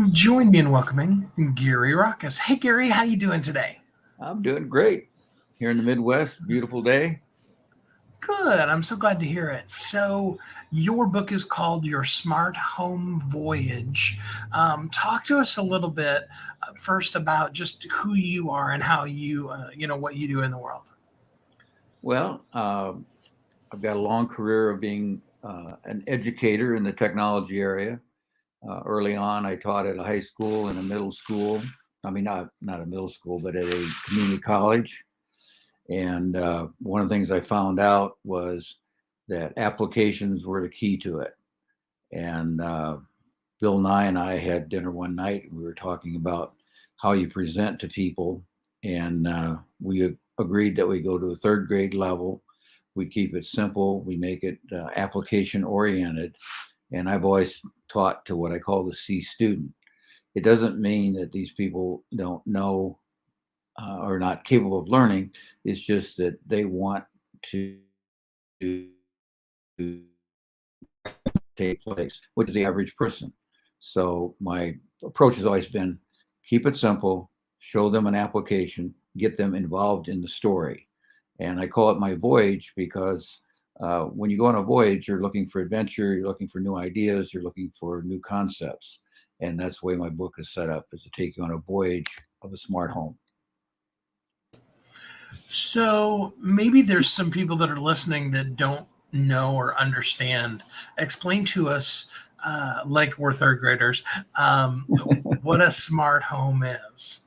Join me in welcoming Gary Rockis. Hey, Gary, how you doing today? I'm doing great here in the Midwest. Beautiful day. Good. I'm so glad to hear it. So, your book is called Your Smart Home Voyage. Talk to us a little bit first about just who you are and how what you do in the world. Well, I've got a long career of being an educator in the technology area. Early on, I taught at a high school and a middle school. I mean, not a middle school, but at a community college. And one of the things I found out was that applications were the key to it. And Bill Nye and I had dinner one night, and we were talking about how you present to people. And we agreed that we go to a third grade level. We keep it simple. We make it application oriented. And I've always taught to what I call the C student. It doesn't mean that these people don't know or not capable of learning. It's just that they want to take place, which is the average person. So my approach has always been keep it simple, show them an application, get them involved in the story. And I call it my voyage because when you go on a voyage, you're looking for adventure, you're looking for new ideas, you're looking for new concepts. And that's the way my book is set up, is to take you on a voyage of a smart home. So, maybe there's some people that are listening that don't know or understand. Explain to us, like we're third graders, what a smart home is.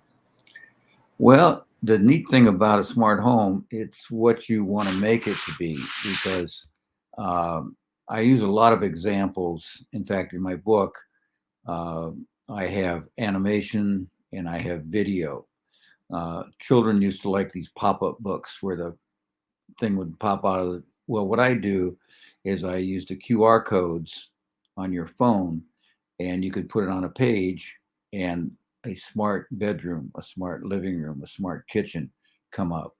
Well, the neat thing about a smart home, it's what you want to make it to be because I use a lot of examples. In fact, in my book, uh, I have animation and I have video. Children used to like these pop up books where the thing would pop out of the. Well, what I do is I use the QR codes on your phone and you could put it on a page and a smart bedroom, a smart living room, a smart kitchen come up.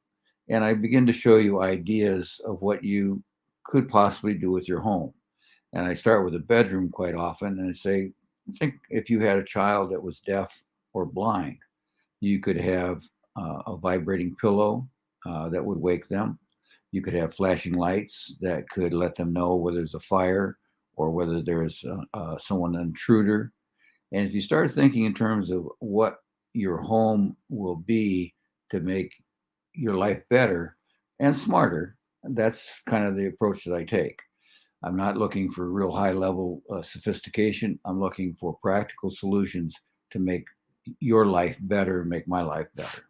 And I begin to show you ideas of what you could possibly do with your home. And I start with a bedroom quite often and I say, think if you had a child that was deaf or blind, you could have a vibrating pillow that would wake them. You could have flashing lights that could let them know whether there's a fire or whether there's someone, an intruder. And if you start thinking in terms of what your home will be to make your life better and smarter, that's kind of the approach that I take. I'm not looking for real high level sophistication. I'm looking for practical solutions to make your life better, make my life better.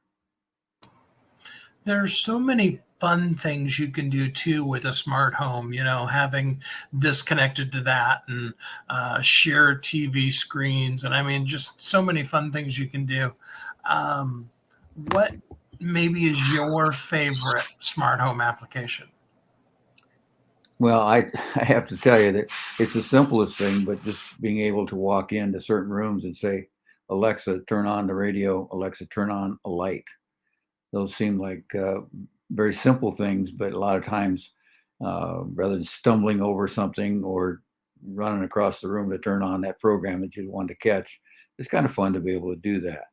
There's so many fun things you can do too with a smart home, having this connected to that and share TV screens. And I mean, just so many fun things you can do. Um, what maybe is your favorite smart home application? Well, I have to tell you that it's the simplest thing, but just being able to walk into certain rooms and say, Alexa, turn on the radio, Alexa, turn on a light. Those seem like very simple things, but a lot of times, rather than stumbling over something or running across the room to turn on that program that you wanted to catch, it's kind of fun to be able to do that.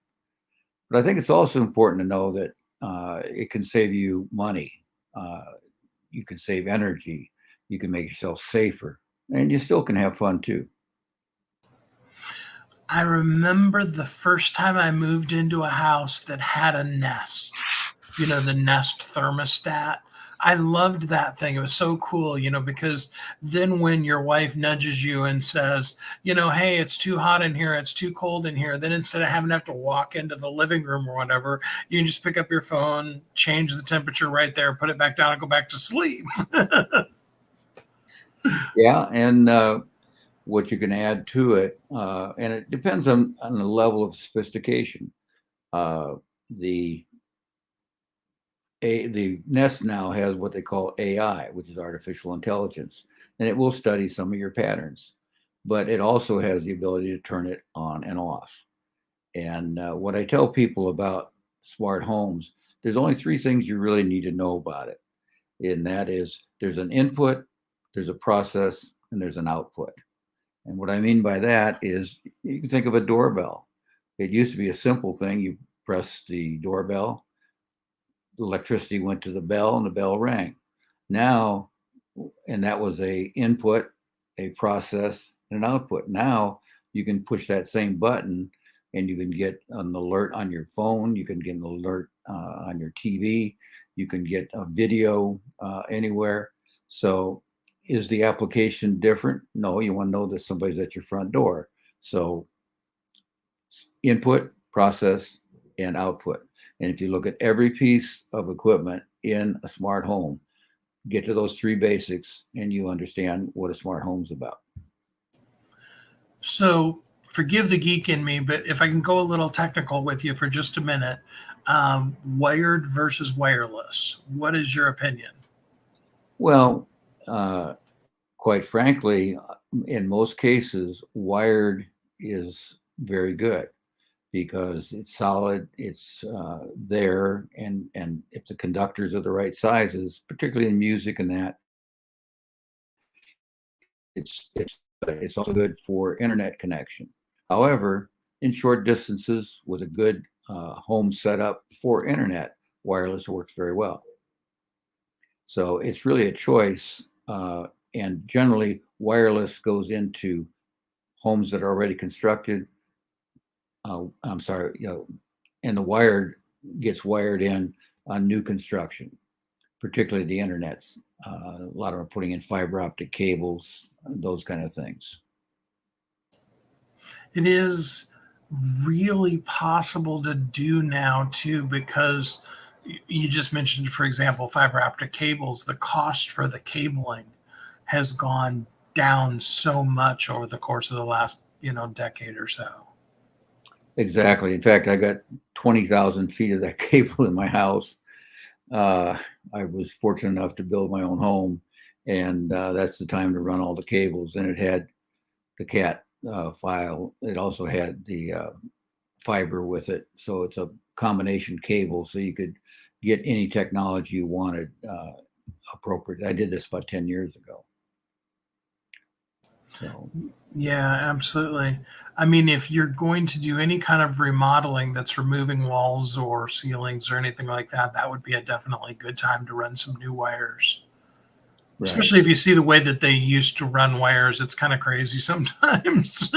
But I think it's also important to know that it can save you money. Uh, you can save energy. You can make yourself safer, and you still can have fun too. I remember the first time I moved into a house that had a Nest, the Nest thermostat. I loved that thing. It was so cool, because then when your wife nudges you and says, hey, it's too hot in here, it's too cold in here, then instead of having to have to walk into the living room or whatever, you can just pick up your phone, change the temperature right there, put it back down, and go back to sleep. Yeah, and what you can add to it, and it depends on the level of sophistication. Uh, the the Nest now has what they call AI, which is artificial intelligence, and it will study some of your patterns, but it also has the ability to turn it on and off. And what I tell people about smart homes, there's only three things you really need to know about it, and that is there's an input, there's a process, and there's an output. And what I mean by that is You can think of a doorbell. It used to be a simple thing. You press the doorbell, the electricity went to the bell, and the bell rang. Now, and that was a input, a process, and an output. Now you can push that same button, and you can get an alert on your phone. You can get an alert on your TV. You can get a video anywhere. So, is the application different? No, you want to know that somebody's at your front door. So, input, process, and output. And if you look at every piece of equipment in a smart home, get to those three basics, and you understand what a smart home's about. So forgive the geek in me, but if I can go a little technical with you for just a minute, wired versus wireless. What is your opinion? Well, uh, quite frankly, in most cases, wired is very good because it's solid, it's there, and if the conductors are the right sizes, particularly in music and that, it's also good for internet connection. However, in short distances with a good home setup for internet, wireless works very well. So it's really a choice, and generally wireless goes into homes that are already constructed. I'm sorry, and the wired gets wired in on new construction, particularly the internets. A lot of them are putting in fiber optic cables, those kind of things. It is really possible to do now too, because you just mentioned, for example, fiber optic cables. The cost for the cabling has gone down so much over the course of the last, decade or so. Exactly. In fact, I got 20,000 feet of that cable in my house. Uh, I was fortunate enough to build my own home, and that's the time to run all the cables. And it had the CAT file. It also had the fiber with it. So it's a combination cable, so you could get any technology you wanted appropriate. I did this about 10 years ago. So, Yeah, absolutely. I mean, if you're going to do any kind of remodeling that's removing walls or ceilings or anything like that, that would be a definitely good time to run some new wires. right. Especially if you see the way that they used to run wires, it's kind of crazy sometimes.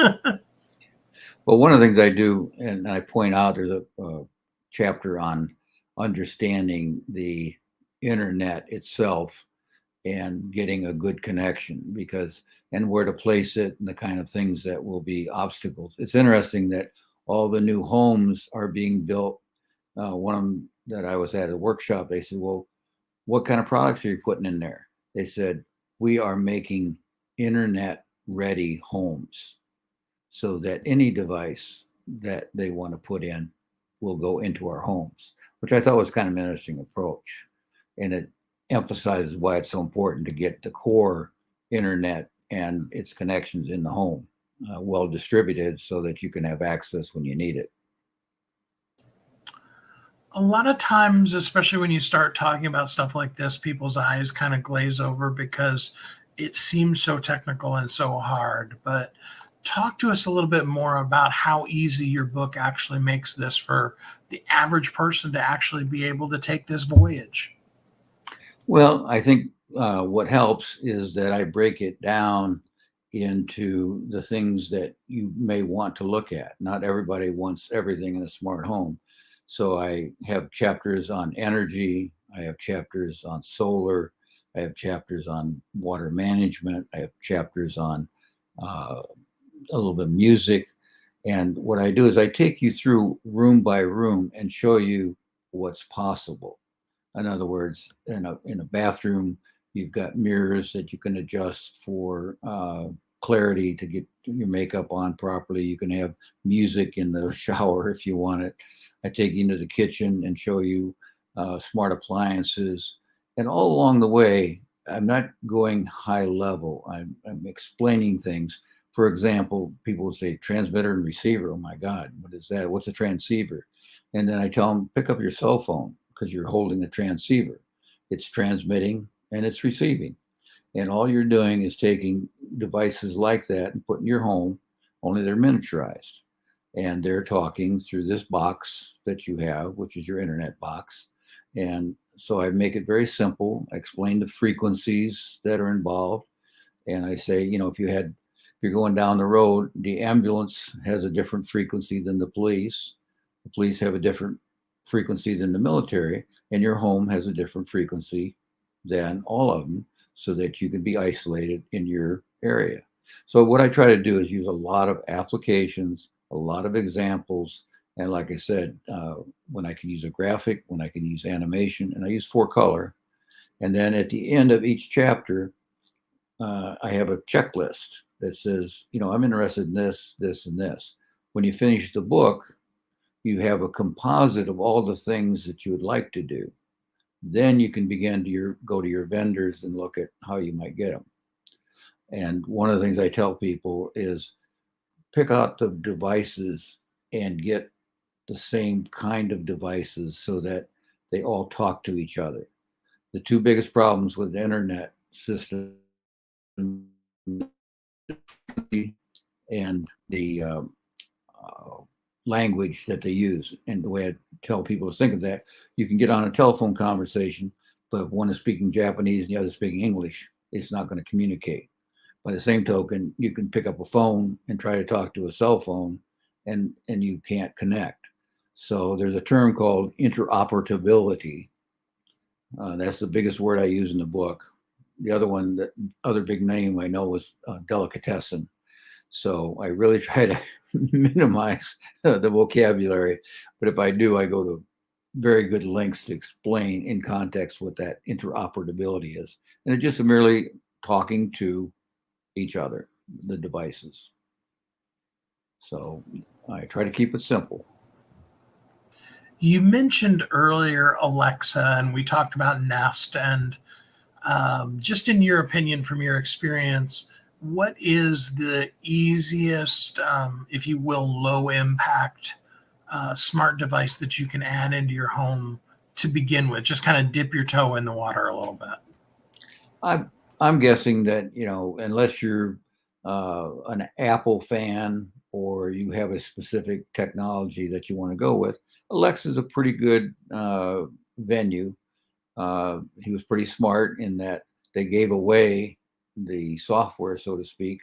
Well, one of the things I do, and I point out, there's a chapter on understanding the internet itself and getting a good connection because and where to place it and the kind of things that will be obstacles. It's interesting that all the new homes are being built. One of them that I was at a workshop, they said, "Well, what kind of products are you putting in there?" They said, "We are making internet ready homes so that any device that they want to put in will go into our homes," which I thought was kind of an interesting approach. And it emphasizes why it's so important to get the core internet and its connections in the home well distributed so that you can have access when you need it. A lot of times, especially when you start talking about stuff like this, people's eyes kind of glaze over because it seems so technical and so hard. But talk to us a little bit more about how easy your book actually makes this for the average person to actually be able to take this voyage. Well, I think what helps is that I break it down into the things that you may want to look at. Not everybody wants everything in a smart home. So I have chapters on energy, I have chapters on solar, I have chapters on water management, I have chapters on uh, a little bit of music. And what I do is I take you through room by room and show you what's possible. In other words, in a bathroom, you've got mirrors that you can adjust for clarity to get your makeup on properly. You can have music in the shower if you want it. I take you into the kitchen and show you smart appliances. And all along the way, I'm not going high level. I'm explaining things. For example, people will say transmitter and receiver. Oh my God, what is that? What's a transceiver? And then I tell them, pick up your cell phone because you're holding a transceiver. It's transmitting and it's receiving. And all you're doing is taking devices like that and putting your home only they're miniaturized. And they're talking through this box that you have, which is your internet box. And so I make it very simple. I explain the frequencies that are involved. And I say, if you're going down the road, the ambulance has a different frequency than the police. The police have a different frequency than the military, and your home has a different frequency than all of them, so that you can be isolated in your area. So what I try to do is use a lot of applications, a lot of examples, and like I said, when I can use a graphic, when I can use animation, and I use 4-color. And then at the end of each chapter, I have a checklist that says, I'm interested in this, this, and this. When you finish the book, you have a composite of all the things that you would like to do. Then you can begin to go to your vendors and look at how you might get them. And one of the things I tell people is pick out the devices and get the same kind of devices so that they all talk to each other. The two biggest problems with the internet system and the language that they use. And the way I tell people to think of that, you can get on a telephone conversation, but if one is speaking Japanese and the other is speaking English, it's not going to communicate. By the same token, you can pick up a phone and try to talk to a cell phone, and you can't connect. So there's a term called interoperability. That's the biggest word I use in the book. The other one, the other big name I know was delicatessen. So I really try to minimize the vocabulary, but if I do, I go to very good lengths to explain in context what that interoperability is. And it's just merely talking to each other, the devices. So I try to keep it simple. You mentioned earlier Alexa, and we talked about Nest. And just in your opinion, from your experience, what is the easiest, if you will, low impact smart device that you can add into your home to begin with? Just kind of dip your toe in the water a little bit. I'm guessing that, unless you're an Apple fan or you have a specific technology that you want to go with, Alexa's a pretty good venue. He was pretty smart in that they gave away the software, so to speak,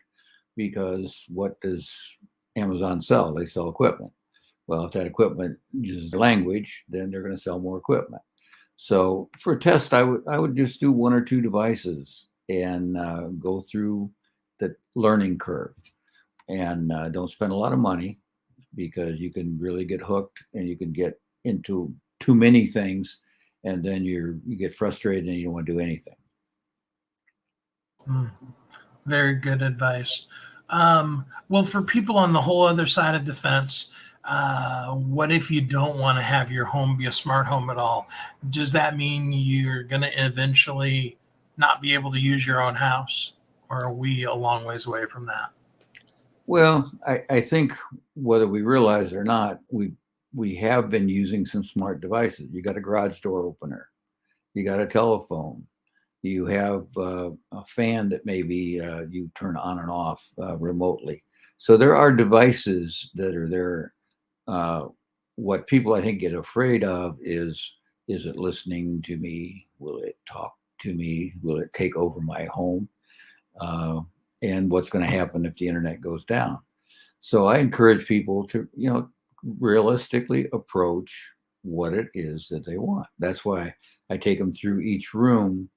because what does Amazon sell? They sell equipment. Well, if that equipment uses the language, then they're going to sell more equipment. So for a test, I would just do 1 or 2 devices and go through the learning curve, and don't spend a lot of money, because you can really get hooked and you can get into too many things, and then you get frustrated and you don't want to do anything. Mm, very good advice. Well, for people on the whole other side of the fence, what if you don't want to have your home be a smart home at all? Does that mean you're going to eventually not be able to use your own house? Or are we a long ways away from that? Well, I think whether we realize it or not, we have been using some smart devices. You got a garage door opener, you got a telephone, you have a fan that maybe you turn on and off remotely. So there are devices that are there. Uh, what people I think get afraid of is it listening to me? Will it talk to me? Will it take over my home? Uh, and what's going to happen if the internet goes down? So I encourage people to, realistically approach what it is that they want. That's why I take them through each room,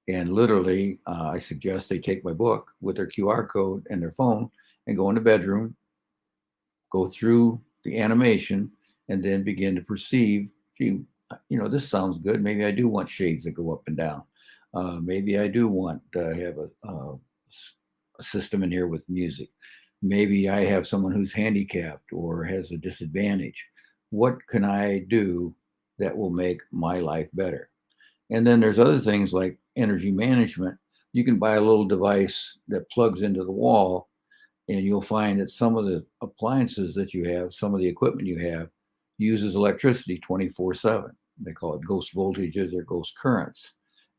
and literally, I suggest they take my book with their QR code and their phone and go in the bedroom, go through the animation, and then begin to perceive, gee, this sounds good. Maybe I do want shades that go up and down. Maybe I do want to have a system in here with music. Maybe I have someone who's handicapped or has a disadvantage. What can I do that will make my life better? And then there's other things like energy management. You can buy a little device that plugs into the wall, and you'll find that some of the appliances that you have, some of the equipment you have, uses electricity 24/7. They call it ghost voltages or ghost currents.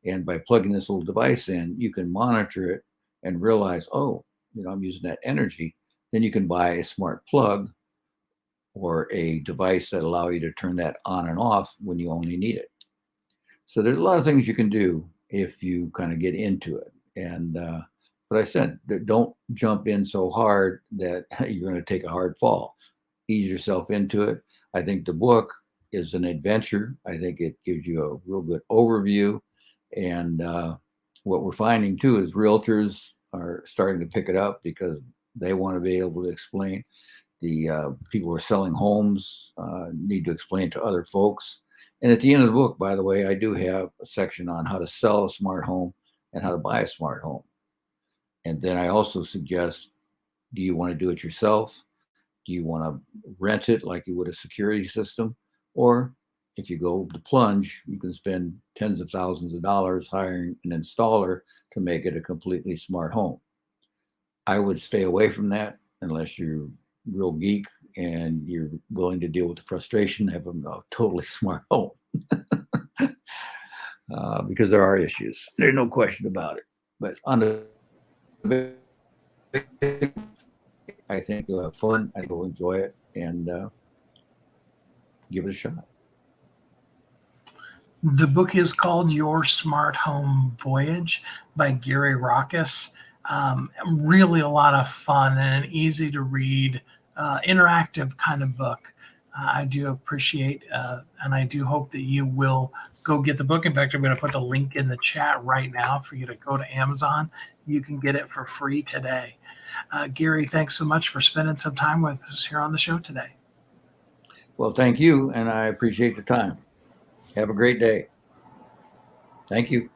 And by plugging this little device in, you can monitor it and realize, oh, I'm using that energy. then you can buy a smart plug or a device that allow you to turn that on and off when you only need it. So there's a lot of things you can do if you kind of get into it. And but I said, don't jump in so hard that you're going to take a hard fall. Ease yourself into it. I think the book is an adventure. I think it gives you a real good overview. And what we're finding too is realtors are starting to pick it up because they want to be able to explain. The people who are selling homes need to explain to other folks. And at the end of the book, by the way, I do have a section on how to sell a smart home and how to buy a smart home. And then I also suggest, do you want to do it yourself? Do you want to rent it like you would a security system? Or if you go the plunge, you can spend tens of thousands of dollars hiring an installer to make it a completely smart home. I would stay away from that unless you're a real geek and you're willing to deal with the frustration of having a totally smart home. Because there are issues. There's no question about it. But on the I think you'll have fun. I think you'll enjoy it and give it a shot. The book is called Your Smart Home Voyage by Gary Rockis. Really a lot of fun and an easy to read, interactive kind of book. I do appreciate, and I do hope that you will go get the book. In fact, I'm going to put the link in the chat right now for you to go to Amazon. You can get it for free today. Gary, thanks so much for spending some time with us here on the show today. Well, thank you, and I appreciate the time. Have a great day. Thank you.